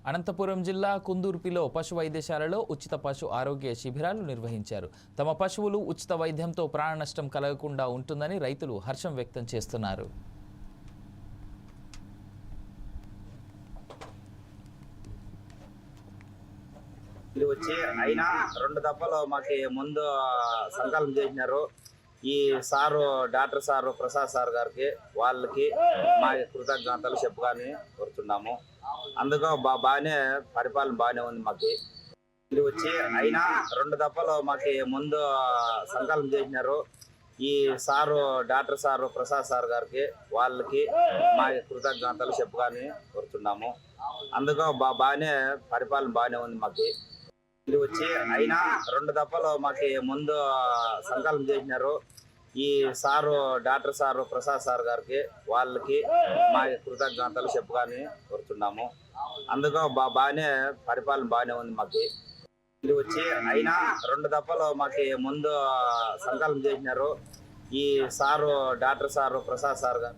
అనంతపురం జిల్లా కుందూర్పిలో పశు వైద్యశాలలో ఉచిత పశు ఆరోగ్య శిబిరాలు నిర్వహించారు. తమ పశువులు ఉచిత వైద్యంతో ప్రాణ నష్టం కలగకుండా ఉంటుందని రైతులు హర్షం వ్యక్తం చేస్తున్నారు. వచ్చి అయినా 2 దఫాలు మాకు ముందు సంకల్పం చేసినారు. ఈ sir doctor sir Prasad sir గారికి వాళ్ళకి మా కృతజ్ఞతలు చెప్పుకొని కోరుతున్నాము. అందుకు బాగానే పరిపాలన బాగానే ఉంది. మాకు ఇది వచ్చి అయినా 2 దఫాలు మాకు ముందు సంకల్పం చేసినారు. ఈ sir doctor sir Prasad sir గారికి వాళ్ళకి మా కృతజ్ఞతలు చెప్పుకొని కోరుతున్నాము. అందుకు బాగానే పరిపాలన బాగానే ఉంది. మాకు ఇది వచ్చి అయినా 2 దఫాలు మాకు ముందు సంకల్పం చేసినారు. ఈ sir doctor sir Prasad sir గారికి వాళ్ళకి మా కృతజ్ఞతలు చెప్పుకొని కోరుతున్నాము. అందుకు బాగానే పరిపాలన బాగానే ఉంది. మాకు ఇది వచ్చి అయినా 2 దఫాలు మాకు ముందు సంకల్పం చేసినారు. ఈ sir doctor sir Prasad sir గారు